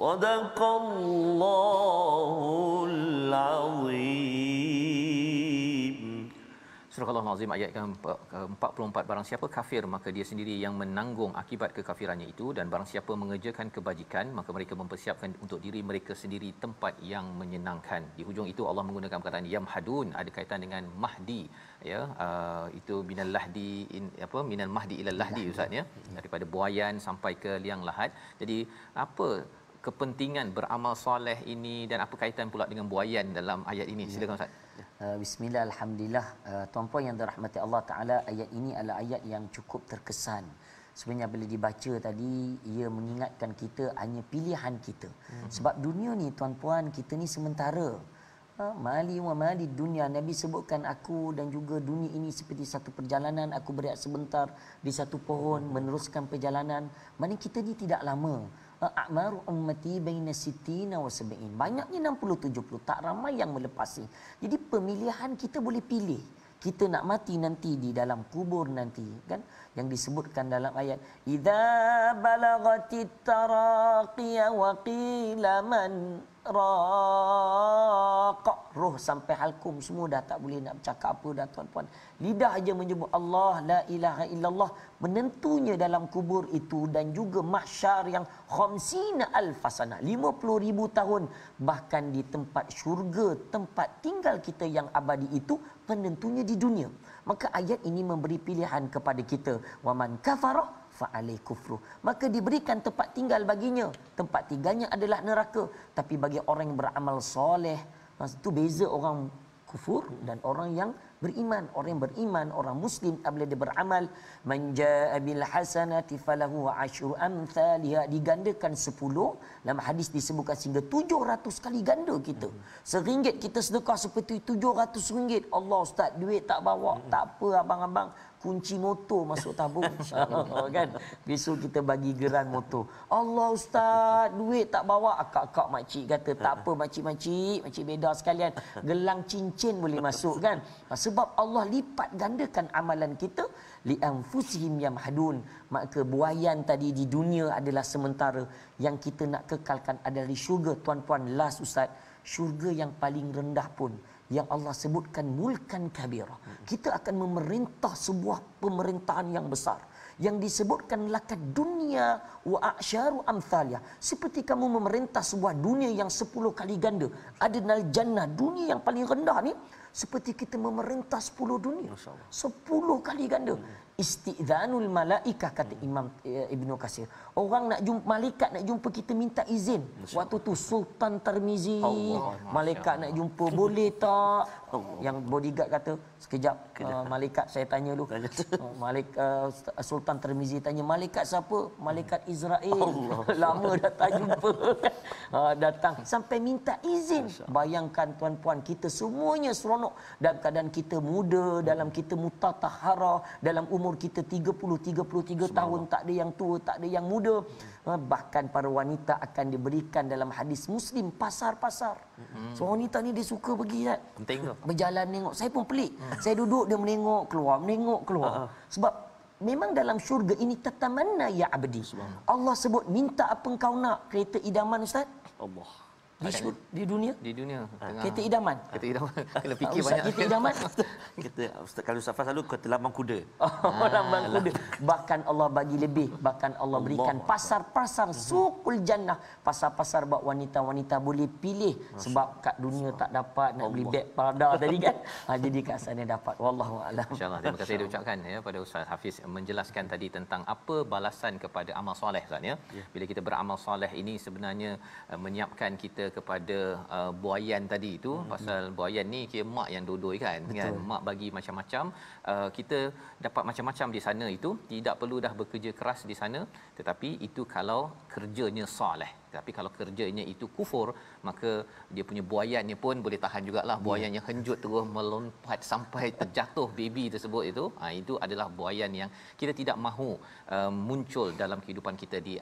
Sadaqallahul azim. Surah Al-Azim ayat ke-44, barang siapa kafir maka dia sendiri yang menanggung akibat kekafirannya itu, dan barang siapa mengerjakan kebajikan maka mereka mempersiapkan untuk diri mereka sendiri tempat yang menyenangkan. Di hujung itu Allah menggunakan perkataan yamhadun, ada kaitan dengan mahdi ya, itu minal lahdi minal mahdi ilal lahdi Ustaz ya, daripada buayan sampai ke liang lahat. Jadi apa kepentingan beramal soleh ini dan apa kaitan pula dengan buayan dalam ayat ini? Silakan Ustaz. Bismillah, alhamdulillah. Tuan-puan yang dirahmati Allah Ta'ala, ayat ini adalah ayat yang cukup terkesan. Sebenarnya bila dibaca tadi, ia mengingatkan kita hanya pilihan kita. Sebab dunia ni tuan-puan, kita ni sementara. Mali wa mali dunia, Nabi sebutkan aku dan juga dunia ini seperti satu perjalanan, aku berehat sebentar di satu pohon meneruskan perjalanan. Mana kita ni tidak lama. A'maru ummati baina sittina wa sab'in. Banyaknya 60 70, tak ramai yang melepasi. Jadi pemilihan kita boleh pilih. Kita nak mati nanti di dalam kubur nanti, kan? Yang disebutkan dalam ayat idza balagatit taraqiya wa qila man raqa, roh sampai halkum semua dah tak boleh nak bercakap apa dah tuan-puan. Lidah aja menyebut Allah la ilaha illallah, menentunya dalam kubur itu dan juga mahsyar yang 50,000 sana, 50,000 tahun, bahkan di tempat syurga, tempat tinggal kita yang abadi itu penentunya di dunia. Maka ayat ini memberi pilihan kepada kita, waman kafara fa alai kufru, maka diberikan tempat tinggal baginya, tempat tinggalnya adalah neraka. Tapi bagi orang yang beramal soleh, itu beza orang kufur dan orang yang beriman. Orang yang beriman, orang muslim, apabila dia beramal, man jaa bil hasanati falahu asyru amsalha, digandakan 10. Dalam hadis disebutkan sehingga 700 kali ganda kita. RM1 kita sedekah seperti RM700. Allah Ustaz, duit tak bawa. Tak apa abang-abang, kunci motor masuk tabung, insya-Allah kan. Besok kita bagi geran motor. Allah Ustaz, duit tak bawa. Akak-akak makcik kata, tak apa makcik beda sekalian. Gelang cincin boleh masuk kan. Sebab Allah lipat gandakan amalan kita, li anfusihim yamhadun. Maka buayan tadi di dunia adalah sementara, yang kita nak kekalkan adalah di syurga. Tuan-puan, last Ustaz, syurga yang paling rendah pun yang Allah sebutkan mulkan kabira. Kita akan memerintah sebuah pemerintahan yang besar, yang disebutkan lakat dunia wa a'syaru amthalia, seperti kamu memerintah sebuah dunia yang 10 kali ganda. Adnal jannah, dunia yang paling rendah ni, seperti kita memerintah 10 dunia, 10 kali ganda. Isti'dzanul malaikah, kata Imam Ibnu Katsir. Orang nak jumpa malaikat, nak jumpa kita minta izin. Waktu tu Sultan Tirmizi, malaikat nak jumpa boleh tak? Yang bodyguard kata, sekejap malaikat saya tanya dulu. Sultan Tirmizi tanya, malaikat siapa? Malaikat Israel. Lama dah tak jumpa. Datang sampai minta izin. Bayangkan tuan-puan, kita semuanya seronok dalam keadaan kita muda, dalam kita mutatahara, dalam umur kita 33 tahun, tak ada yang tua, tak ada yang muda. Bahkan para wanita akan diberikan dalam hadis Muslim pasar-pasar. So wanita ni dia suka pergi kan, penting tu, berjalan menengok. Saya pun pelik. Saya duduk, dia menengok keluar. Sebab memang dalam syurga ini tatamanna ya abdi. Allah sebut, minta apa engkau nak? Kereta idaman, Ustaz? Allah. Di dunia? Di dunia. Kereta idaman. Kereta idaman. Kena fikir Ustaz, banyak. kereta idaman. Kita Ustaz, kalau Ustaz Faz selalu kereta lambang kuda. Lambang kuda. Bahkan Allah bagi lebih. Bahkan Allah berikan pasar-pasar suqul jannah. Pasar-pasar buat wanita-wanita boleh pilih. Sebab kat dunia tak dapat nak beli beg Prada tadi kan. Jadi kat sana dapat. Wallahu a'lam. Insya-Allah. Terima kasih diucapkan pada Ustaz Hafiz menjelaskan tadi tentang apa balasan kepada amal soleh, Ustaz ya. Bila kita beramal soleh ini sebenarnya menyiapkan kita kepada buayan tadi itu. Pasal buayan ni kira mak yang dodoi kan. Mak bagi macam-macam, kita dapat macam-macam di sana itu, tidak perlu dah bekerja keras di sana, tetapi itu kalau kerjanya soleh. Tapi kalau kerjanya itu kufur, maka dia punya buayannya pun boleh tahan jugalah. Buayan yang henjut terus melompat sampai terjatuh baby tersebut itu adalah buayan yang kita tidak mahu muncul dalam kehidupan kita di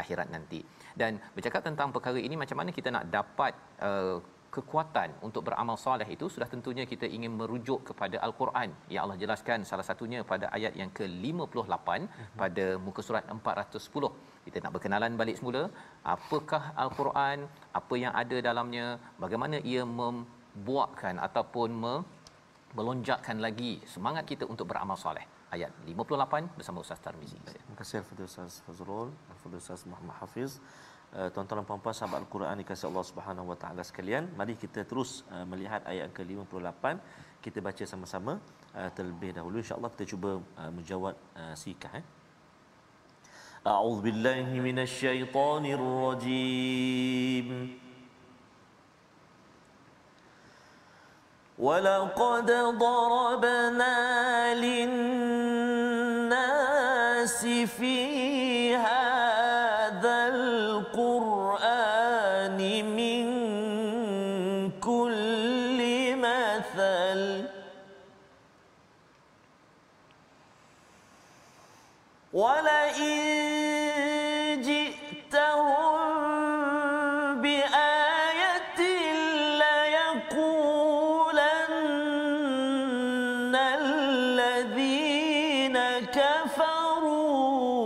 akhirat nanti. Dan bercakap tentang perkara ini, macam mana kita nak dapat kekuatan untuk beramal soleh itu, sudah tentunya kita ingin merujuk kepada Al-Quran yang Allah jelaskan salah satunya pada ayat yang ke-58 pada muka surat 410. Kita nak berkenalan balik semula, apakah Al-Quran, apa yang ada dalamnya, bagaimana ia membuatkan ataupun melonjakkan lagi semangat kita untuk beramal soleh. Ayat 58 bersama Ustaz Tirmizi. Terima kasih kepada Ustaz Fazrul, kepada Ustaz Muhammad Hafiz. Tuan-tuan dan puan-puan sahabat Al-Quran dikasihi Allah Subhanahu Wa Taala sekalian, mari kita terus melihat ayat ke-58. Kita baca sama-sama terlebih dahulu, insya-Allah kita cuba menjawab sikah. A'udzu billahi minasyaitonir rajim. وَلَقَدْ ضَرَبْنَا لِلنَّاسِ فِي هَذَا الْقُرْآنِ مِنْ كُلِّ مَثَلٍ وَلَئِنْ جِئْتَهُمْ بِآيَةٍ لَيَقُولَنَّ الَّذِينَ كَفَرُوا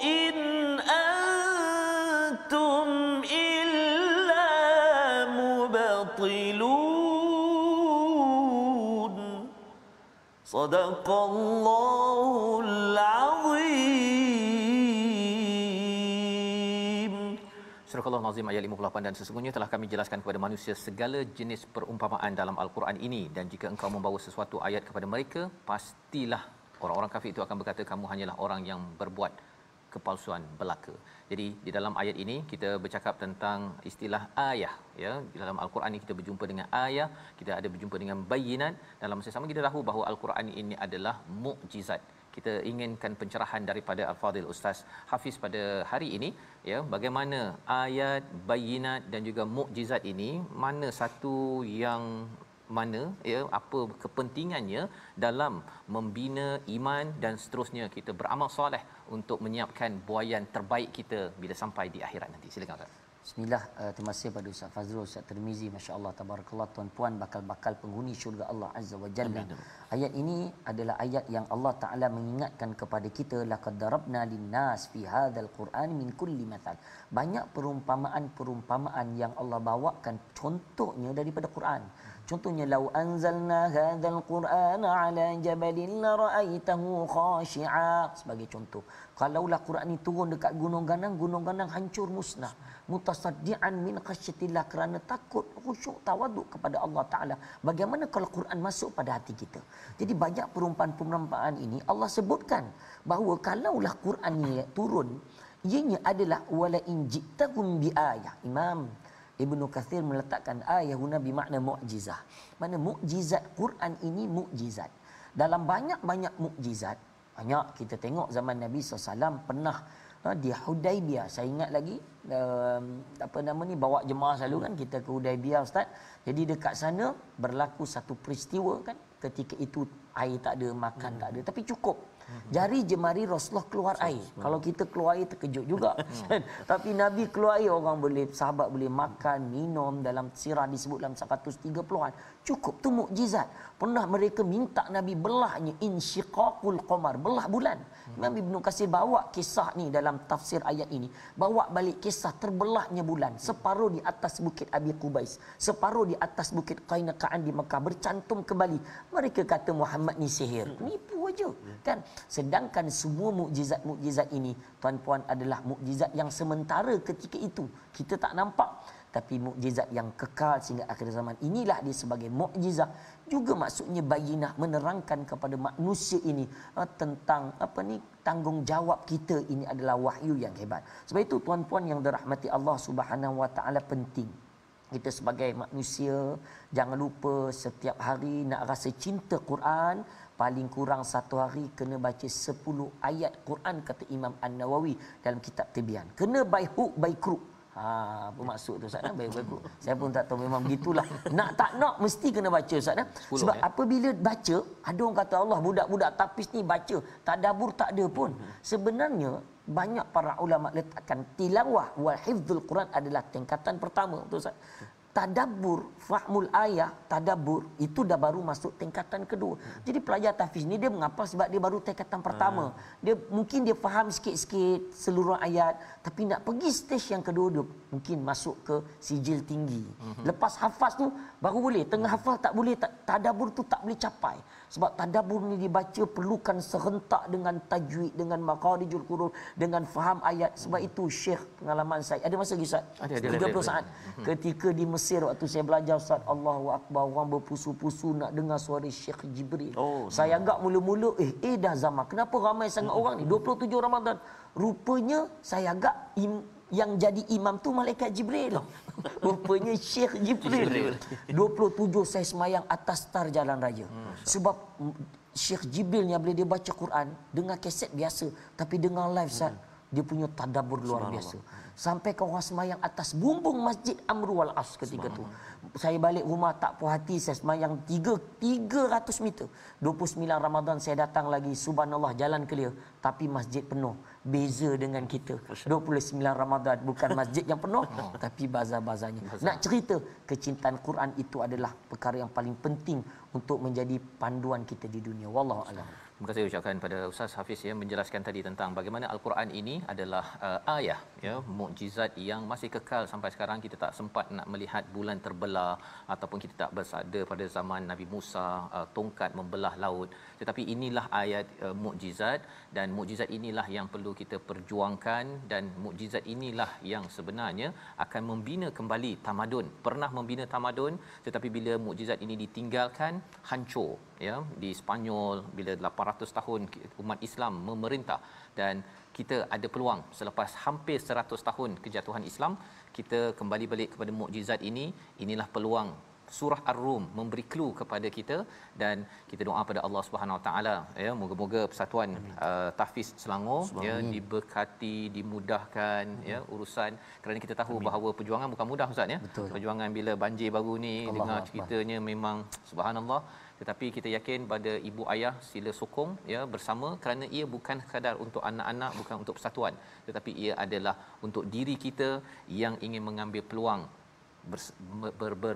إِنْ أَنْتُمْ إِلَّا مُبْطِلُونَ صدق الله العظيم. Surah Al-Azim ayat 58. Dan sesungguhnya telah kami jelaskan kepada manusia segala jenis perumpamaan dalam Al-Quran ini, dan jika engkau membawa sesuatu ayat kepada mereka, pastilah orang-orang kafir itu akan berkata kamu hanyalah orang yang berbuat kepalsuan belaka. Jadi di dalam ayat ini kita bercakap tentang istilah ayah ya. Di dalam Al-Quran ini kita berjumpa dengan ayah, kita ada berjumpa dengan bayinat. Dalam masa sama kita tahu bahawa Al-Quran ini adalah mukjizat. Kita inginkan pencerahan daripada Al-Fadhil Ustaz Hafiz pada hari ini ya, bagaimana ayat, bayinat dan juga mukjizat ini, mana satu yang mana ya, apa kepentingannya dalam membina iman dan seterusnya kita beramal soleh untuk menyiapkan buayan terbaik kita bila sampai di akhirat nanti. Silakan Ustaz. Bismillah, terima kasih pada Ustaz Fazrul, Ustaz Tirmizi, masya-Allah tabarakallah, tuan-puan bakal-bakal penghuni syurga Allah Azza wa Jalla. Ayat ini adalah ayat yang Allah Taala mengingatkan kepada kita, laqad darabna linnas fi hadzal Qur'an min kulli mathal. Banyak perumpamaan-perumpamaan yang Allah bawakan contohnya daripada Quran. Contohnya lau anzalna hadzal qur'ana ala jabalin la ra'aitahu khashi'a, sebagai contoh. Kalaulah Quran ini turun dekat gunung ganang hancur musnah, mutasaddian min khasyatillah, kerana takut, khusyuk, tawaduk kepada Allah Taala. Bagaimana kalau Quran masuk pada hati kita? Jadi banyak perumpamaan ini Allah sebutkan bahawa kalaulah Quran ni turun, ianya adalah wala in ji'tahum bi ayah. Imam Ibnu Katsir meletakkan ayah guna bermakna mukjizah. Mana mukjizat Quran ini mukjizat. Dalam banyak-banyak mukjizat, banyak kita tengok zaman Nabi SAW pernah di Hudaibiyah. Saya ingat lagi bawa jemaah selalu kan kita ke Hudaibiyah, Ustaz. Jadi dekat sana berlaku satu peristiwa kan, ketika itu air tak ada, makan tak ada, tapi cukup jari jemari Rasulullah keluar air. Kalau kita keluar air terkejut juga. Tapi Nabi keluar air, orang boleh, sahabat boleh makan, minum. Dalam sirah disebut dalam 130-an. Cukup, tu mukjizat. Pernah mereka minta Nabi belahnya insyiqaqul qamar, belah bulan. Imam Ibnu Katsir bawa kisah ni dalam tafsir ayat ini. Bawa balik kisah terbelahnya bulan. Separuh di atas bukit Abi Qubais, separuh di atas bukit Qainaqaan di Mekah, bercantum kembali. Mereka kata Muhammad ni sihir. Nipu aja kan. Sedangkan semua mukjizat ini, tuan-puan, adalah mukjizat yang sementara ketika itu. Kita tak nampak, tapi mukjizat yang kekal sehingga akhir zaman. Inilah dia sebagai mukjizat. Juga maksudnya bayinah, menerangkan kepada manusia ini tentang tanggungjawab kita ini adalah wahyu yang hebat. Sebab itu tuan-puan yang dirahmati Allah Subhanahu Wa Taala, penting kita sebagai manusia jangan lupa setiap hari nak rasa cinta Quran, paling kurang satu hari kena baca 10 ayat Quran, kata Imam An-Nawawi dalam kitab Tibyan. Kena by hook by crook. Apa maksud tu Ustaz? By crook. Saya pun tak tahu, memang begitulah. Nak tak nak mesti kena baca Ustaz. Sebab apabila baca, ada orang kata Allah budak-budak tapis ni baca, tadabbur tak ada pun. Sebenarnya banyak para ulama letakkan tilawah wal hifdzul Quran adalah tingkatan pertama tu Ustaz. Tadabbur, fahmul ayah, tadabbur itu dah baru masuk tingkatan kedua. Jadi pelajar tahfiz ni dia mengapa? Sebab dia baru tingkatan pertama. Dia mungkin dia faham sikit-sikit seluruh ayat, tapi nak pergi stage yang kedua dia mungkin masuk ke sijil tinggi. Lepas hafaz tu baru boleh, tengah hafaz tak boleh, tadabbur tu tak boleh capai. Sebab tadabbur ni dibaca perlukan serentak dengan tajwid, dengan maqarijul huruf, dengan faham ayat. Sebab itu Syekh, pengalaman saya ada masa lagi Ustaz, 30 saat ketika di Mesir waktu saya belajar Ustaz, Allahu Akbar, orang berpusu-pusu nak dengar suara Syekh Jibril. Saya agak mula-mula dah zaman, kenapa ramai sangat orang ni 27 Ramadan. Rupanya saya agak yang jadi imam tu malaikat Jibril. Rupanya Syekh Jibril. 27 saya semayang atas tar jalan raya. Sebab Syekh Jibril ni bila dia baca Quran, dengar kaset biasa, tapi dengar live Ustaz, dia punya tadabbur luar biasa. Sampai ke orang semayang atas bumbung Masjid Amru wal As ketika tu. Saya balik rumah tak puas hati, saya semayang 300 meter. 29 Ramadan saya datang lagi, subhanallah, jalan clear, tapi masjid penuh. Beza dengan kita. 29 Ramadan bukan masjid yang penuh, tapi bazar-bazarnya. Nak cerita, kecintaan Quran itu adalah perkara yang paling penting untuk menjadi panduan kita di dunia. Wallahu a'lam. Terima kasih ucapkan pada Ustaz Hafiz yang menjelaskan tadi tentang bagaimana Al-Quran ini adalah ayah, ya, mukjizat yang masih kekal sampai sekarang. Kita tak sempat nak melihat bulan terbelah ataupun kita tak bersada pada zaman Nabi Musa tongkat membelah laut. Tetapi inilah ayat mukjizat, dan mukjizat inilah yang perlu kita perjuangkan, dan mukjizat inilah yang sebenarnya akan membina kembali tamadun. Pernah membina tamadun, tetapi bila mukjizat ini ditinggalkan, hancur. Ya, di Spanyol bila 800 tahun umat Islam memerintah, dan kita ada peluang selepas hampir 100 tahun kejatuhan Islam, kita kembali balik kepada mukjizat ini. Inilah peluang. Surah Ar-Rum memberi clue kepada kita, dan kita doa pada Allah Subhanahu Wa Taala, ya, moga-moga persatuan tahfiz Selangor ya diberkati, dimudahkan ya urusan, kerana kita tahu bahawa perjuangan bukan mudah Ustaz ya. Betul. Perjuangan bila banjir baru ni, Allah dengar ceritanya memang subhanallah, tetapi kita yakin pada ibu ayah sila sokong ya bersama, kerana ia bukan sekadar untuk anak-anak, bukan untuk persatuan, tetapi ia adalah untuk diri kita yang ingin mengambil peluang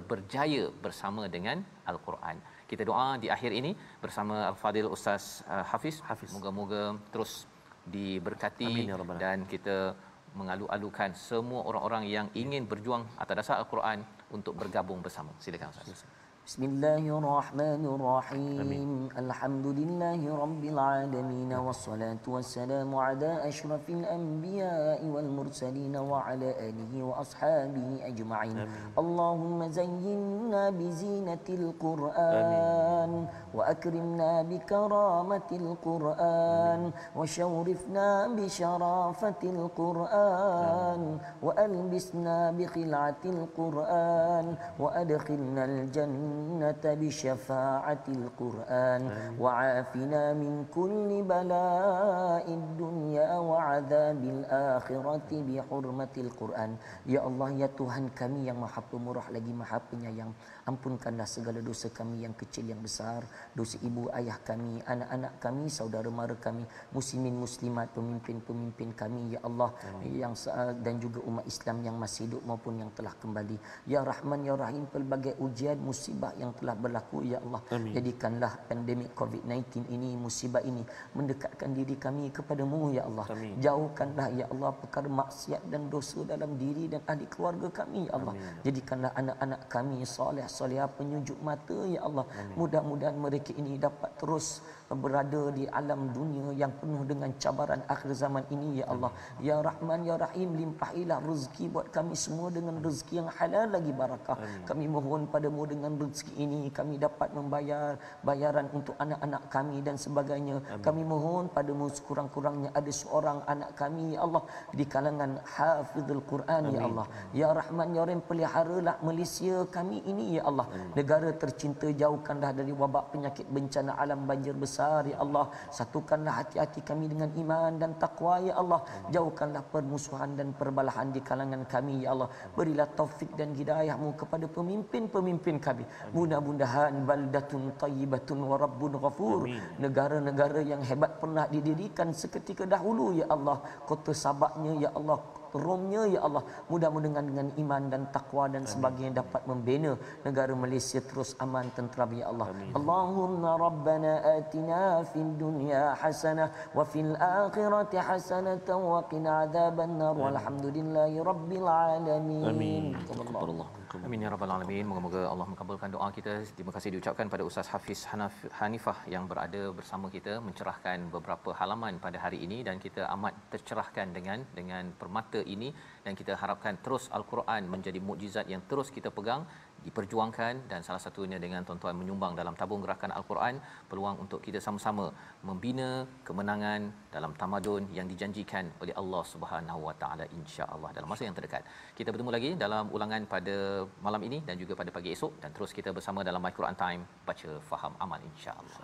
berjaya bersama dengan Al-Quran. Kita doa di akhir ini bersama Al-Fadil Ustaz Hafiz. Moga-moga terus diberkati. Amin, ya Rabbal. Dan kita mengalu-alukan semua orang-orang yang ingin berjuang atas dasar Al-Quran untuk bergabung bersama. Silakan Ustaz. Bismillahirrahmanirrahim. Alhamdulillahi rabbil alamin wassalatu wassalamu ala asyrafil anbiya'i wal mursalin wa ala alihi wa ashabihi ajma'in. Allahumma zayyinna bi zinatil Qur'an wa akrimna bi karamatil Qur'an wa syarifna bi syarafatil Qur'an wa albisna bi khil'atil Qur'an wa adkhilna al jannata bi syafa'atil Qur'an wa afina min kulli bala'id dunya wa adzabil akhirati bi hurmatil Qur'an. Ya Allah, ya Tuhan kami yang Maha Pemurah lagi Maha Penyayang, ampunkanlah segala dosa kami yang kecil yang besar, dosa ibu ayah kami, anak-anak kami, saudara mara kami, muslimin muslimat, pemimpin-pemimpin kami ya Allah, yang dan juga umat Islam yang masih hidup maupun yang telah kembali. Ya Rahman ya Rahim, pelbagai ujian musibah yang telah berlaku ya Allah, jadikanlah pandemik COVID-19 ini, musibah ini mendekatkan diri kami kepadamu ya Allah. Jauhkanlah ya Allah perkara maksiat dan dosa dalam diri dan ahli keluarga kami ya Allah. Jadikanlah anak-anak kami soleh solehah, penyujuk mata ya Allah. Mudah-mudahan mereka ini dapat terus berada di alam dunia yang penuh dengan cabaran akhir zaman ini ya Allah. Ya Rahman ya Rahim, limpahilah rezeki buat kami semua dengan rezeki yang halal lagi barakah. Kami mohon padamu dengan rezeki ini kami dapat membayar bayaran untuk anak-anak kami dan sebagainya. Kami mohon padamu sekurang-kurangnya ada seorang anak kami ya Allah di kalangan hafizul Quran ya Allah. Ya Rahman ya Rahim, peliharalah Malaysia kami ini ya Allah, negara tercinta. Jauhkanlah dari wabak penyakit bencana alam banjir besar ya Allah. Satukanlah hati-hati kami dengan iman dan takwa ya Allah. Jauhkanlah permusuhan dan perbalahan di kalangan kami ya Allah. Berilah taufik dan hidayah-Mu kepada pemimpin-pemimpin kami. Mudah-mudahan baldatun tayyibatun wa rabbun ghafur, negara-negara yang hebat pernah didirikan seketika dahulu ya Allah, kota Sabaknya ya Allah, Romnya ya Allah, mudah-mudahan dengan iman dan takwa dan sebagainya dapat membina negara Malaysia terus aman tentram ya Allah. Allahumma rabbana atina fid dunya hasanah wa fil akhirati hasanatan wa qina adzabannar walhamdulillahi rabbil alamin. Amin. Amin ya rabbal alamin. Moga-moga Allah mengabulkan doa kita. Terima kasih diucapkan pada Ustaz Hafiz Hanifah yang berada bersama kita mencerahkan beberapa halaman pada hari ini, dan kita amat tercerahkan dengan permata ini, dan kita harapkan terus Al-Quran menjadi mukjizat yang terus kita pegang, diperjuangkan, dan salah satunya dengan tuan-tuan menyumbang dalam tabung gerakan Al-Quran, peluang untuk kita sama-sama membina kemenangan dalam tamadun yang dijanjikan oleh Allah Subhanahu Wa Taala insya-Allah dalam masa yang terdekat. Kita bertemu lagi dalam ulangan pada malam ini dan juga pada pagi esok, dan terus kita bersama dalam My Quran Time, baca faham amal insya-Allah.